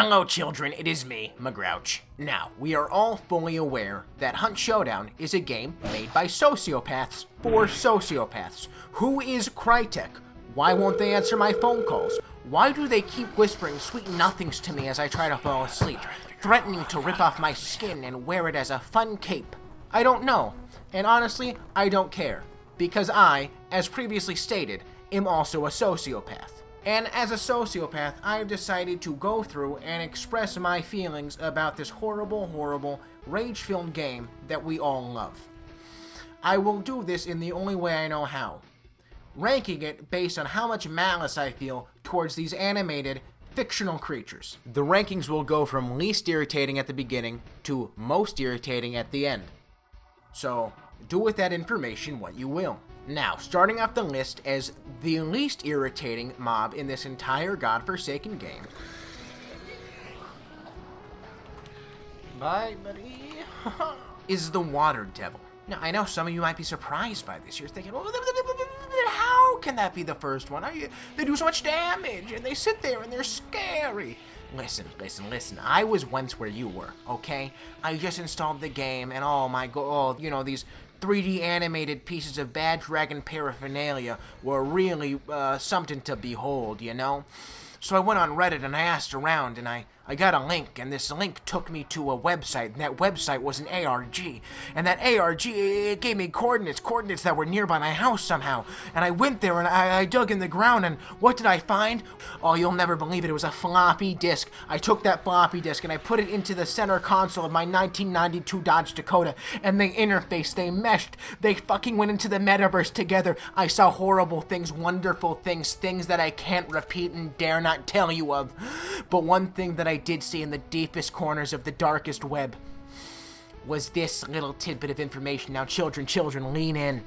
Hello children, it is me, McGrouch. Now, we are all fully aware that Hunt Showdown is a game made by sociopaths for sociopaths. Who is Crytek? Why won't they answer my phone calls? Why do they keep whispering sweet nothings to me as I try to fall asleep, threatening to rip off my skin and wear it as a fun cape? I don't know, and honestly, I don't care, because I, as previously stated, am also a sociopath. And as a sociopath, I've decided to go through and express my feelings about this horrible, horrible, rage-filled game that we all love. I will do this in the only way I know how, ranking it based on how much malice I feel towards these animated, fictional creatures. The rankings will go from least irritating at the beginning to most irritating at the end. So, do with that information what you will. Now, starting off the list as the least irritating mob in this entire godforsaken game. Bye, buddy. Is the Water Devil. Now, I know some of you might be surprised by this. You're thinking, well, how can that be the first one? They do so much damage, and they sit there, and they're scary. Listen. I was once where you were, okay? I just installed the game, and oh my god, these 3D animated pieces of Bad Dragon paraphernalia were really something to behold, you know? So I went on Reddit and I asked around, and I got a link, and this link took me to a website, and that website was an ARG, and that ARG, it gave me coordinates that were nearby my house somehow, and I went there, and I dug in the ground, and what did I find? Oh, you'll never believe it, it was a floppy disk. I took that floppy disk, and I put it into the center console of my 1992 Dodge Dakota, and they interfaced, they meshed, they fucking went into the metaverse together. I saw horrible things, wonderful things, things that I can't repeat and dare not tell you of, but one thing that I did see in the deepest corners of the darkest web was this little tidbit of information. Now, children, lean in.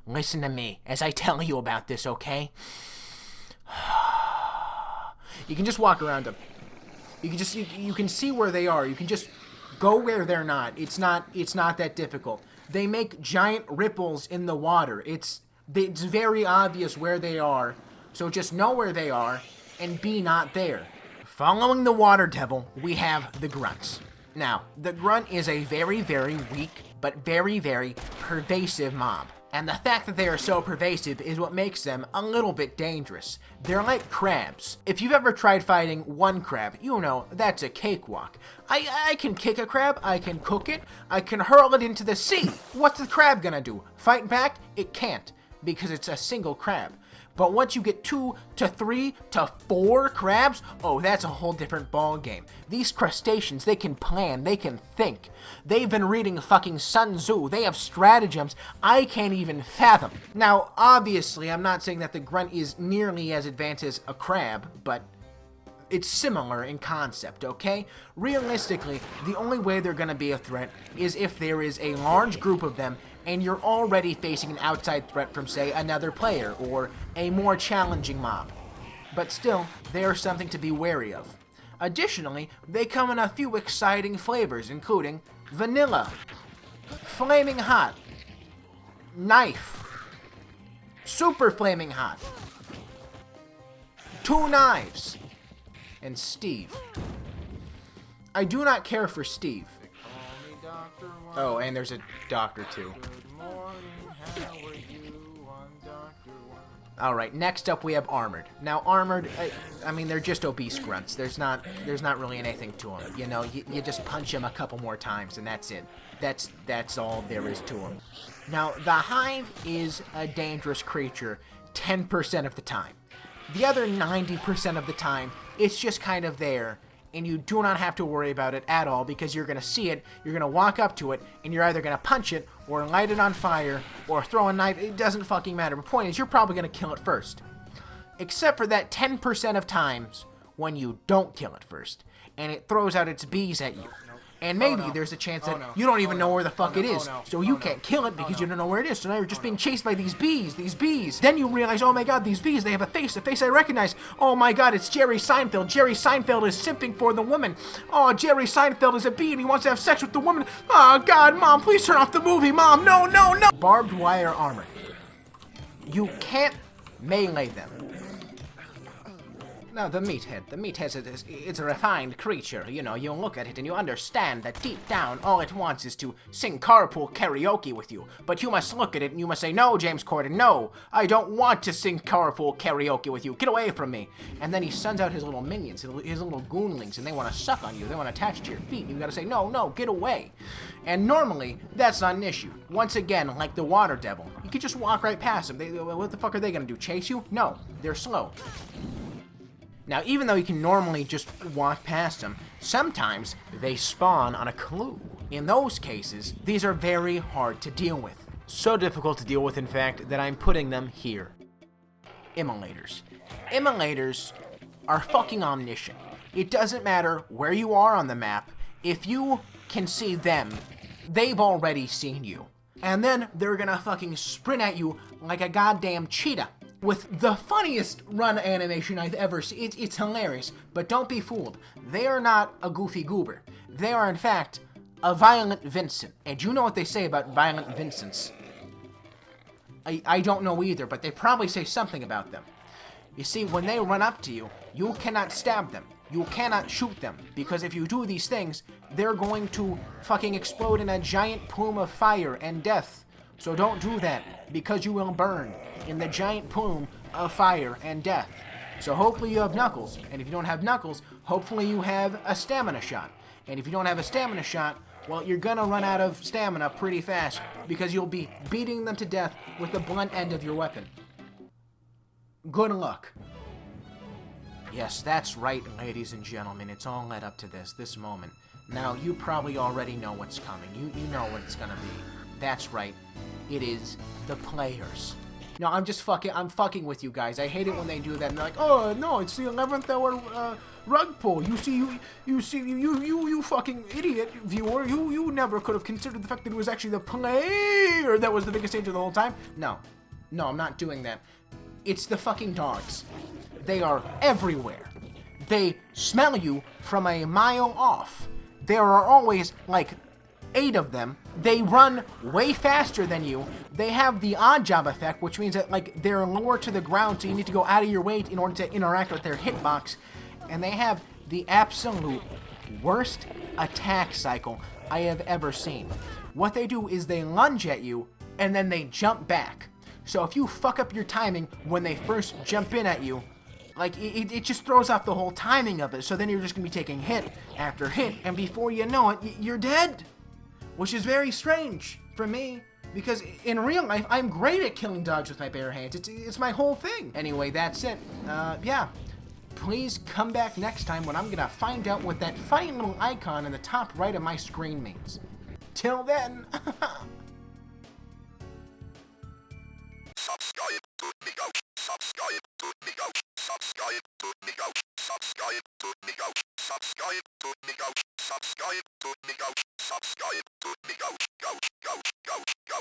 Listen to me as I tell you about this, okay? You can just walk around them. You can see where they are. You can just go where they're not. It's not that difficult. They make giant ripples in the water. It's very obvious where they are. So just know where they are and be not there. Following the Water Devil, we have the Grunts. Now, the Grunt is a very, very weak, but very, very pervasive mob. And the fact that they are so pervasive is what makes them a little bit dangerous. They're like crabs. If you've ever tried fighting one crab, you know that's a cakewalk. I can kick a crab, I can cook it, I can hurl it into the sea. What's the crab gonna do? Fight back? It can't, because it's a single crab. But once you get 2 to 3 to 4 crabs, oh, that's a whole different ball game. These crustaceans, they can plan, they can think. They've been reading fucking Sun Tzu. They have stratagems I can't even fathom. Now, obviously, I'm not saying that the Grunt is nearly as advanced as a crab, but it's similar in concept, okay? Realistically, the only way they're gonna be a threat is if there is a large group of them and you're already facing an outside threat from, say, another player or a more challenging mob. But still, they are something to be wary of. Additionally, they come in a few exciting flavors, including vanilla, flaming hot, knife, super flaming hot, 2 knives, and Steve. I do not care for Steve. Oh, and there's a doctor too. Alright, next up we have Armored. Now, Armored, I mean, they're just obese grunts. There's not really anything to them. You know, you just punch them a couple more times and that's it. That's all there is to them. Now, the Hive is a dangerous creature 10% of the time. The other 90% of the time, it's just kind of there, and you do not have to worry about it at all because you're going to see it, you're going to walk up to it, and you're either going to punch it, or light it on fire, or throw a knife. It doesn't fucking matter. The point is, you're probably going to kill it first. Except for that 10% of times when you don't kill it first, and it throws out its bees at you. And maybe there's a chance that you don't even know where the fuck it is, so you can't kill it because you don't know where it is, so now you're just being chased by these bees. Then you realize, oh my god, these bees, they have a face I recognize. Oh my god, it's Jerry Seinfeld. Jerry Seinfeld is simping for the woman. Oh, Jerry Seinfeld is a bee and he wants to have sex with the woman. Oh god, Mom, please turn off the movie, Mom, no. Barbed wire armor. You can't melee them. Now, the Meathead. The Meathead is a refined creature. You know, you look at it and you understand that deep down, all it wants is to sing carpool karaoke with you. But you must look at it and you must say, no, James Corden, no, I don't want to sing carpool karaoke with you. Get away from me. And then he sends out his little minions, his little goonlings, and they want to suck on you. They want to attach to your feet. And you got to say, no, no, get away. And normally, that's not an issue. Once again, like the water devil, you could just walk right past them. What the fuck are they going to do, chase you? No, they're slow. Now, even though you can normally just walk past them, sometimes they spawn on a clue. In those cases, these are very hard to deal with. So difficult to deal with, in fact, that I'm putting them here. Emulators. Emulators are fucking omniscient. It doesn't matter where you are on the map. If you can see them, they've already seen you. And then they're gonna fucking sprint at you like a goddamn cheetah. With the funniest run animation I've ever seen. It's hilarious, but don't be fooled. They are not a goofy goober. They are, in fact, a violent Vincent. And you know what they say about violent Vincents. I don't know either, but they probably say something about them. You see, when they run up to you, you cannot stab them. You cannot shoot them, because if you do these things, they're going to fucking explode in a giant plume of fire and death. So don't do that, because you will burn in the giant plume of fire and death. So hopefully you have Knuckles, and if you don't have Knuckles, hopefully you have a stamina shot. And if you don't have a stamina shot, well, you're gonna run out of stamina pretty fast, because you'll be beating them to death with the blunt end of your weapon. Good luck. Yes, that's right, ladies and gentlemen, it's all led up to this moment. Now, you probably already know what's coming. You know what it's gonna be. That's right. It is the players. No, I'm fucking with you guys. I hate it when they do that and they're like, oh, no, it's the 11th hour rug pull. You fucking idiot viewer. You never could have considered the fact that it was actually the player that was the biggest danger the whole time. No, I'm not doing that. It's the fucking dogs. They are everywhere. They smell you from a mile off. There are always, like, 8 of them. They run way faster than you. They have the odd job effect, which means that, like, they're lower to the ground, so you need to go out of your way in order to interact with their hitbox. And they have the absolute worst attack cycle I have ever seen. What they do is they lunge at you, and then they jump back. So if you fuck up your timing when they first jump in at you, like, it just throws off the whole timing of it. So then you're just going to be taking hit after hit, and before you know it, you're dead. Which is very strange for me, because in real life, I'm great at killing dogs with my bare hands. It's my whole thing. Anyway, that's it. Yeah. Please come back next time when I'm going to find out what that funny little icon in the top right of my screen means. Till then. Subscribe to Neenoh. Subscribe to Neenoh. Subscribe to Neenoh. Subscribe to Neenoh. Subscribe to Neenoh. Subscribe to Neenoh. Subscribe to Neenoh. Go.